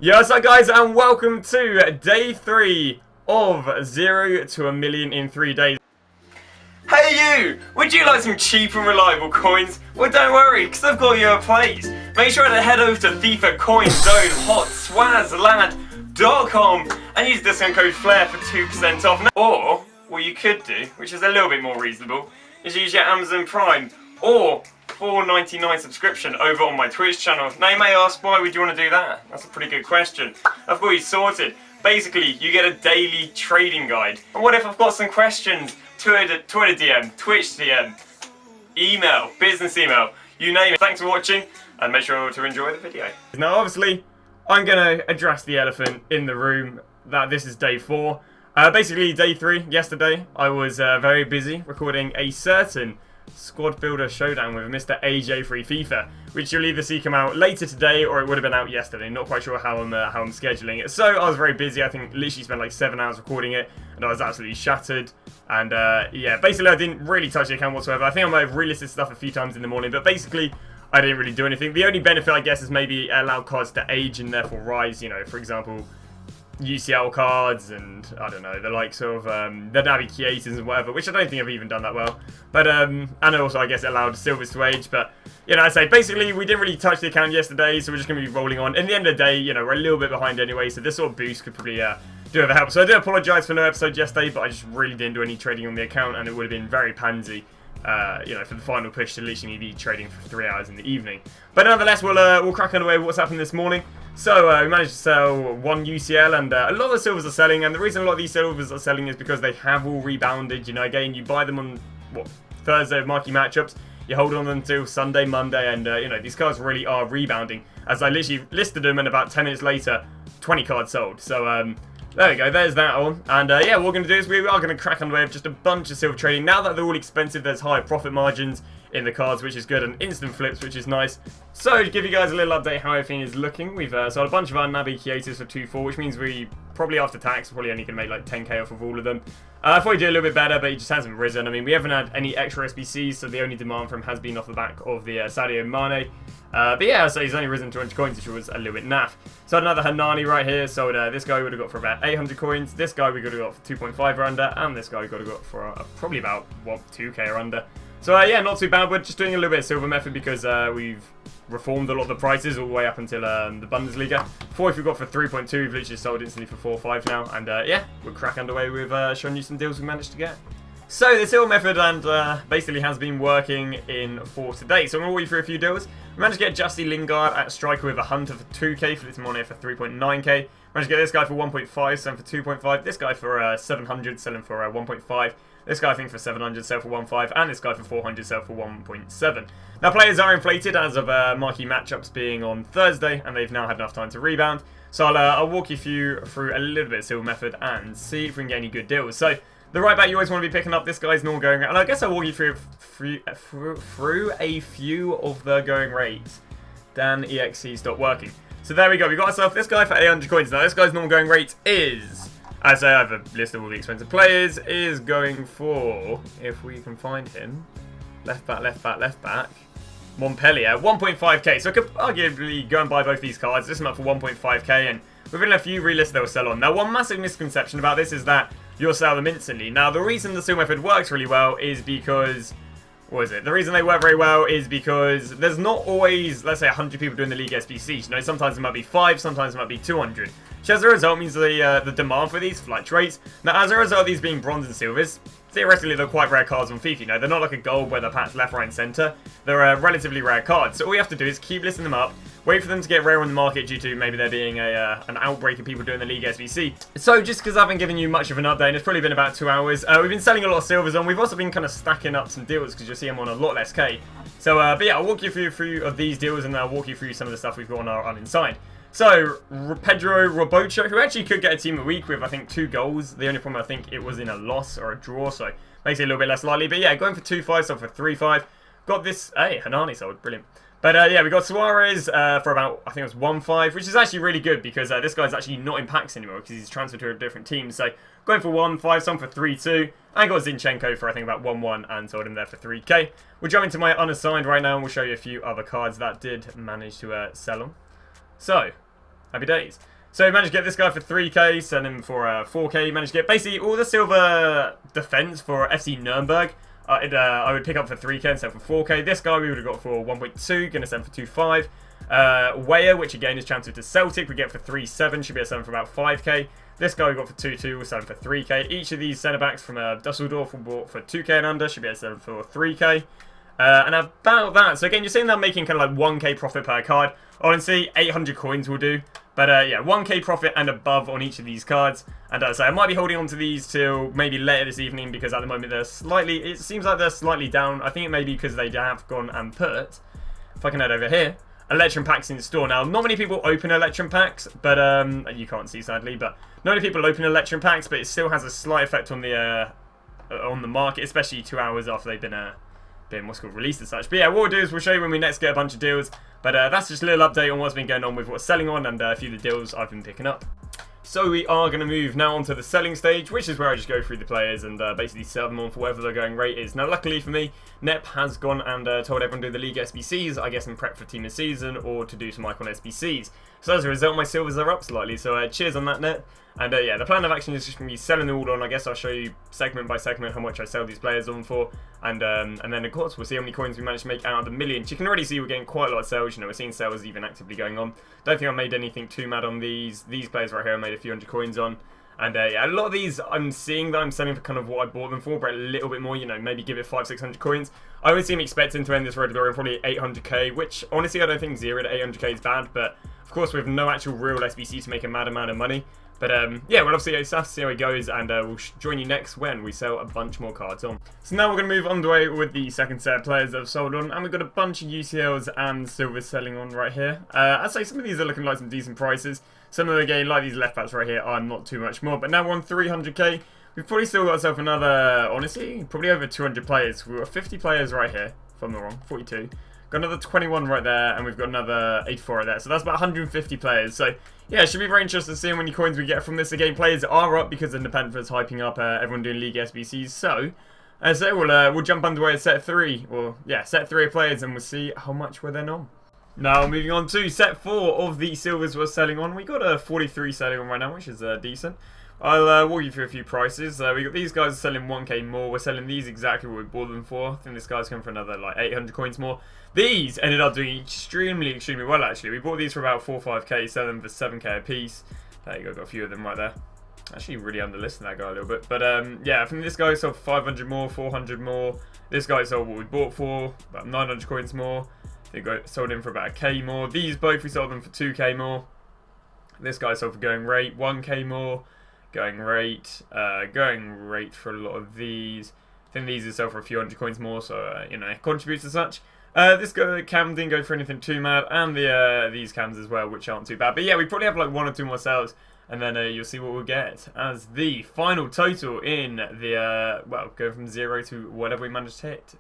Yo, what's up guys, and welcome to day 3 of 0 to 1 million in 3 days. Hey you! Would you like some cheap and reliable coins? Well, don't worry, because I've got you a place. Make sure to head over to FIFA Coin Zone HotSwazland.com and use discount code FLAIR for 2% off. Or, what you could do, which is a little bit more reasonable, is use your Amazon Prime or $4.99 subscription over on my Twitch channel. Now you may ask, why would you want to do that? That's a pretty good question. I've got you sorted. Basically, you get a daily trading guide. And what if I've got some questions? Twitter DM, Twitch DM, email, business email, you name it. Thanks for watching, and make sure to enjoy the video. Now obviously, I'm going to address the elephant in the room, that this is day 4. Basically, day 3, yesterday, I was very busy recording a certain Squad Builder Showdown with Mr. AJ3 FIFA, which you'll either see come out later today or it would have been out yesterday. Not quite sure how I'm scheduling it. So I was very busy. I think literally spent like 7 hours recording it, and I was absolutely shattered. And yeah, basically I didn't really touch the account whatsoever. I think I might have relisted stuff a few times in the morning, but basically I didn't really do anything. The only benefit, I guess, is maybe allow cards to age and therefore rise. You know, for example, UCL cards and, I don't know, the likes of the Naby Keitans and whatever, which I don't think I've even done that well. But, and also, I guess, it allowed Silvers to age. But, you know, I say, basically, we didn't really touch the account yesterday, so we're just going to be rolling on. In the end of the day, you know, we're a little bit behind anyway, so this sort of boost could probably do have a help. So I do apologise for no episode yesterday, but I just really didn't do any trading on the account, and it would have been very pansy. You know, for the final push to literally be trading for 3 hours in the evening. But nonetheless, we'll crack on away with what's happened this morning. So we managed to sell 1 UCL, and a lot of the silvers are selling. And the reason a lot of these silvers are selling is because they have all rebounded. You know, again, you buy them on Thursday of marquee matchups. You hold on them until Sunday, Monday, and you know, these cards really are rebounding. As I literally listed them, and about 10 minutes later, 20 cards sold. So there we go, there's that on. And yeah, what we're going to do is we are going to crack on the way of just a bunch of silver trading. Now that they're all expensive, there's higher profit margins in the cards, which is good, and instant flips, which is nice. So to give you guys a little update how everything is looking, we've sold a bunch of our Naby Keitans for 2.4, which means we probably after tax, probably only going to make like 10k off of all of them. I thought we'd do a little bit better, but it just hasn't risen. I mean, we haven't had any extra SBC'S, so the only demand from has been off the back of the Sadio Mane. But yeah, so he's only risen 200 coins, which was a little bit naff. So another Hanani right here. So this guy we would have got for about 800 coins. This guy we could have got for 2.5 or under. And this guy we got to got for probably about, what, 2k or under. So yeah, not too bad. We're just doing a little bit of silver method because we've reformed a lot of the prices all the way up until the Bundesliga. 4 if we got for 3.2, we've literally sold instantly for 4 or 5 now. And yeah, we'll crack underway with showing you some deals we managed to get. So the silver method and basically has been working in for today. So I'm going to walk you through a few deals. We managed to get Justy Lingard at striker with a Hunter for 2k, Felipe Mone for 3.9k. Managed to get this guy for 1.5, selling for 2.5. This guy for 700, selling for 1.5. This guy I think for 700, sell for 1.5. And this guy for 400, sell for 1.7. Now players are inflated as of marquee matchups being on Thursday, and they've now had enough time to rebound. So I'll walk you through a little bit of silver method and see if we can get any good deals. So the right back you always want to be picking up. This guy's normal going rate. And I guess I'll walk you through a few of the going rates. Dan EXE stopped working. So there we go. We got ourselves this guy for 800 coins. Now this guy's normal going rate is, as I have a list of all the expensive players, is going for, if we can find him, left back, Montpellier, 1.5k. So I could arguably go and buy both these cards. This is up for 1.5k, and within a few relists they'll sell on. Now one massive misconception about this is that you'll sell them instantly. Now, the reason the silver method works really well is because, what is it? The reason they work very well is because there's not always, let's say, 100 people doing the League SBCs. You know, sometimes it might be 5, sometimes it might be 200. Which as a result means the demand for these fluctuates. Now, as a result of these being bronze and silvers, theoretically they're quite rare cards on FIFA. You know, they're not like a gold where they're patched left, right, and centre. They're relatively rare cards. So all you have to do is keep listing them up. Wait for them to get rare on the market due to maybe there being an outbreak of people doing the League SBC. So just because I haven't given you much of an update, and it's probably been about 2 hours, we've been selling a lot of silvers on. We've also been kind of stacking up some deals because you'll see them on a lot less K. So, but yeah, I'll walk you through a few of these deals and I'll walk you through some of the stuff we've got on our inside. So, Pedro Robocho, who actually could get a team of the week with, I think, 2 goals. The only problem, I think, it was in a loss or a draw, so makes it a little bit less likely. But yeah, going for 2.5, sold for 3.5. Got this, hey, Hanani sold, brilliant. But yeah, we got Suarez for about, I think it was 1.5, which is actually really good because this guy's actually not in packs anymore because he's transferred to a different team. So going for 1.5, some for 3.2, and got Zinchenko for I think about 1.1 and sold him there for 3k. We'll jump into my unassigned right now and we'll show you a few other cards that did manage to sell them. So Happy days. So we managed to get this guy for 3k, send him for 4k, managed to get basically all the silver defense for FC Nuremberg. I would pick up for 3k and sell for 4k. This guy we would have got for 1.2, going to send for 2.5. Weyer, which again is transferred to Celtic, we get for 3.7, should be a sell for about 5k. This guy we got for 2.2, we'll sell him for 3k. Each of these centre-backs from Dusseldorf we bought for 2k and under, should be a sell for 3k. And about that, so again, you're seeing them making kind of like 1k profit per card. Honestly, 800 coins will do. But yeah, 1k profit and above on each of these cards. And so I might be holding on to these till maybe later this evening because at the moment they're slightly, it seems like they're slightly down. I think it may be because they have gone and put, if I can head over here, Electrum packs in store. Now, not many people open Electrum packs, but you can't see sadly, but not many people open Electrum packs, but it still has a slight effect on the market, especially 2 hours after they've been what's called released as such. But yeah, what we'll do is we'll show you when we next get a bunch of deals. But that's just a little update on what's been going on with what's selling on and a few of the deals I've been picking up. So we are going to move now onto the selling stage, which is where I just go through the players and basically sell them on for whatever their going rate is. Now, luckily for me, Nep has gone and told everyone to do the League SBCs, I guess in prep for Team of Season or to do some Icon SBCs. So as a result, my silvers are up slightly, so cheers on that, Nep. And yeah, the plan of action is just going to be selling them all on. I guess I'll show you segment by segment how much I sell these players on for. And then, of course, we'll see how many coins we manage to make out of the millions. You can already see we're getting quite a lot of sales. You know, we're seeing sales even actively going on. Don't think I made anything too mad on these. These players right here I made a few hundred coins on. And yeah, a lot of these I'm seeing that I'm selling for kind of what I bought them for, but a little bit more, you know, maybe give it 500-600 coins. I would seem expecting to end this road glory on probably 800k, which honestly I don't think 0 to 800k is bad, but of course we have no actual real SBC to make a mad amount of money. But yeah, we'll obviously have to see how it goes, and we'll join you next when we sell a bunch more cards on. So now we're going to move on the way with the second set of players that have sold on, and we've got a bunch of UCLs and silvers selling on right here. I'd say some of these are looking like some decent prices. Some of them, again, like these left backs right here, are not too much more. But now we're on 300k. We've probably still got ourselves another, honestly, probably over 200 players. We've got 50 players right here, if I'm not wrong, 42. Got another 21 right there, and we've got another 84 right there. So that's about 150 players. So yeah, it should be very interesting to see how many coins we get from this. Again, players are up because Independent is hyping up everyone doing League SBCs. So we'll jump underway at set 3. Or yeah, set 3 of players, and we'll see how much we're then on. Now moving on to set 4 of the silvers we're selling on. We got a 43 selling on right now, which is decent. I'll walk you through a few prices. We got these guys selling 1k more. We're selling these exactly what we bought them for. I think this guy's coming for another like 800 coins more. These ended up doing extremely well actually. We bought these for about 4 or 5k, sell them for 7k a piece. There you go, got a few of them right there. Actually really underlisted that guy a little bit. But yeah, I think this guy sold 500 more, 400 more. This guy sold what we bought for, about 900 coins more. They got sold in for about a k more. These both we sold them for 2k more. This guy sold for going rate 1k more. Going rate for a lot of these. I think these are sell for a few hundred coins more, so you know, it contributes as such. This cam didn't go for anything too mad, and these cams as well, which aren't too bad. But yeah, we probably have like 1 or 2 more sales, and then you'll see what we'll get as the final total in the well, go from 0 to whatever we managed to hit.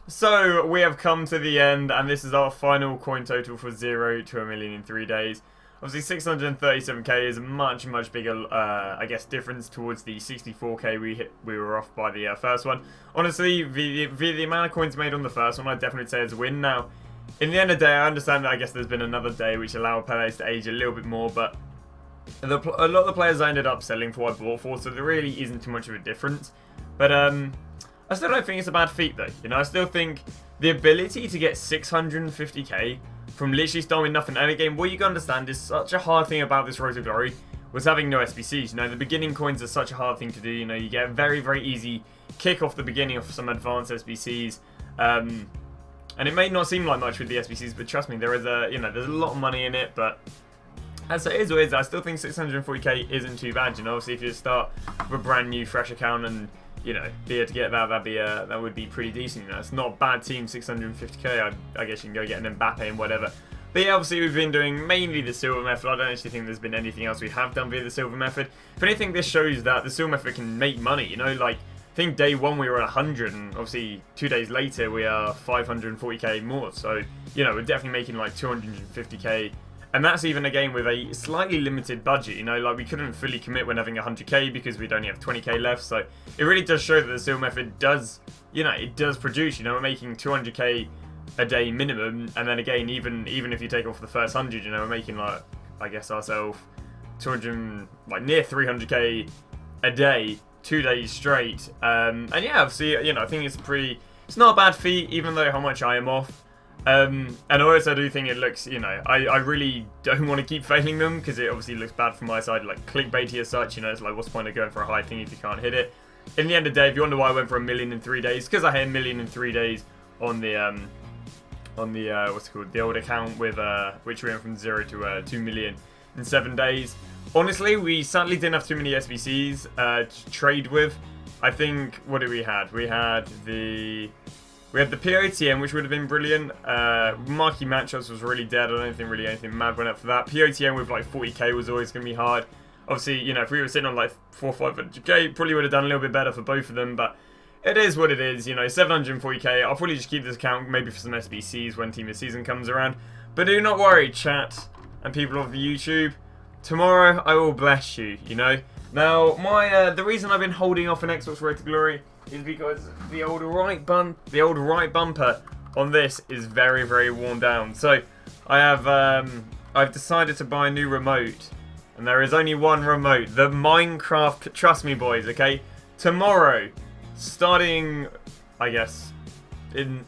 So we have come to the end, and this is our final coin total for 0 to 1 million in 3 days. Obviously 637k is a much bigger, I guess, difference towards the 64k we were off by the first one. Honestly, the amount of coins made on the first one, I'd definitely say is a win. Now, in the end of the day, I understand that I guess there's been another day which allowed players to age a little bit more, but a lot of the players I ended up selling for what I bought for, so there really isn't too much of a difference. But I still don't think it's a bad feat though. You know, I still think the ability to get 650k from literally starting nothing. And again, what you can understand is such a hard thing about this Road to Glory was having no SBCs. You know, the beginning coins are such a hard thing to do. You know, you get a very easy kick off the beginning of some advanced SBCs. And it may not seem like much with the SBCs, but trust me, there is there's a lot of money in it. But as it is what it is, I still think 640k isn't too bad. You know, obviously if you start with a brand new fresh account and you know, be able to get that, that would be pretty decent. You know, it's not a bad team, 650k. I guess you can go get an Mbappe and whatever. But yeah, obviously we've been doing mainly the silver method. I don't actually think there's been anything else we have done via the silver method. If anything, this shows that the silver method can make money. You know, like I think day 1 we were at 100, and obviously 2 days later we are 540k more. So you know, we're definitely making like 250k. And that's even again with a slightly limited budget, you know, like we couldn't fully commit when having 100k because we'd only have 20k left. So it really does show that the silver method does, you know, it does produce. You know, we're making 200k a day minimum, and then again, even if you take off the first 100, you know, we're making like I guess, ourselves 200, like near 300k a day, 2 days straight. And yeah, obviously, you know, I think it's not a bad feat, even though how much I am off. And I also do think it looks, you know, I really don't want to keep failing them, because it obviously looks bad from my side, like clickbaity as such. You know, it's like, what's the point of going for a high thing if you can't hit it? In the end of the day, if you wonder why I went for 1 million in 3 days, because I hit 1 million in 3 days on the what's it called, the old account, with which went from 0 to 2 million in 7 days. Honestly, we sadly didn't have too many SBCs to trade with. I think, what did we had? We had the POTM, which would have been brilliant. Marquee matchups was really dead. I don't think really anything mad went up for that. POTM with like 40k was always going to be hard. Obviously, you know, if we were sitting on like 400 or 500k, probably would have done a little bit better for both of them, but it is what it is. You know, 740k. I'll probably just keep this account maybe for some SBCs when Team of the Season comes around. But do not worry, chat and people of the YouTube. Tomorrow, I will bless you, you know. Now, the reason I've been holding off an Xbox Road to Glory is because the old right bumper on this is very, very worn down. So, I've decided to buy a new remote. And there is only one remote. The Minecraft, trust me boys, okay? Tomorrow, starting, I guess, in...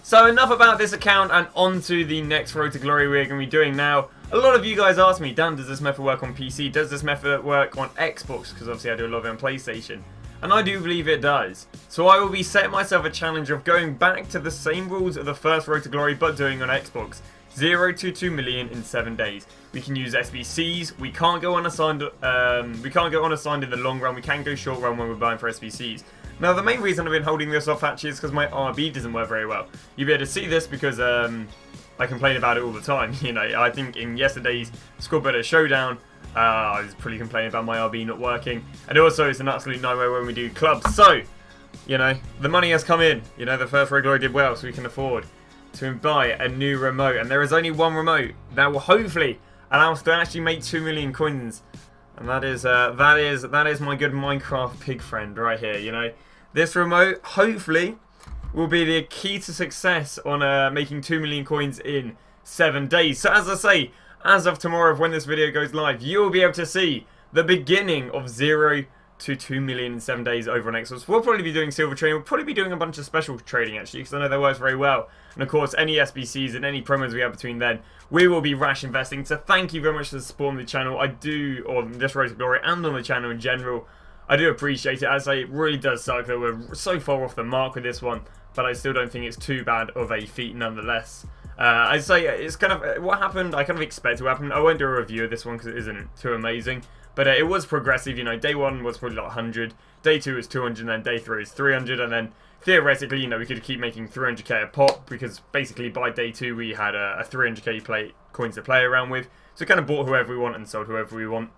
So enough about this account and on to the next Road to Glory we're going to be doing now. A lot of you guys ask me, Dan, does this method work on PC? Does this method work on Xbox? Because obviously I do a lot of it on PlayStation. And I do believe it does. So I will be setting myself a challenge of going back to the same rules of the first Road to Glory, but doing on Xbox. 0 to 2 million in 7 days. We can use SBCs. We can't go unassigned. We can't go unassigned in the long run. We can go short run when we're buying for SBCs. Now, the main reason I've been holding this off actually is because my RB doesn't work very well. You'll be able to see this because I complain about it all the time. You know, I think in yesterday's Squad Builder Showdown, I was pretty complaining about my RB not working, and also it's an absolute nightmare when we do clubs. So, you know, the money has come in. You know, the first Road Glory did well, so we can afford to buy a new remote, and there is only one remote that will hopefully allow us to actually make 2 million coins, and that is my good Minecraft pig friend right here. You know, this remote hopefully will be the key to success on making 2 million coins in 7 days. So as I say, as of tomorrow, when this video goes live, you will be able to see the beginning of 0 to 2 million in 7 days over on Xbox. We'll probably be doing silver trading. We'll probably be doing a bunch of special trading actually, because I know that works very well. And of course, any SBCs and any promos we have between then, we will be rash investing. So thank you very much for supporting the channel. I do, on this Road to Glory and on the channel in general, I do appreciate it. As I say, it really does suck that we're so far off the mark with this one, but I still don't think it's too bad of a feat nonetheless. I'd say it's kind of what happened. I kind of expect to happen. I won't do a review of this one because it isn't too amazing. But it was progressive, you know, day 1 was probably like 100, day 2 is 200, and then day 3 is 300, and then theoretically, you know, we could keep making 300k a pop, because basically by day 2 we had a 300k coins to play around with, so kind of bought whoever we want and sold whoever we want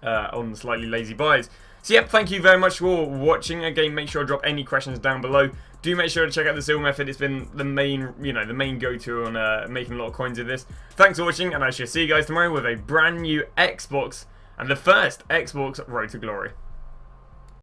on slightly lazy buys. So yep, thank you very much for watching. Again, make sure to drop any questions down below. Do make sure to check out the silver method. It's been the main, you know, the main go-to on making a lot of coins with this. Thanks for watching, and I shall see you guys tomorrow with a brand new Xbox and the first Xbox Road to Glory.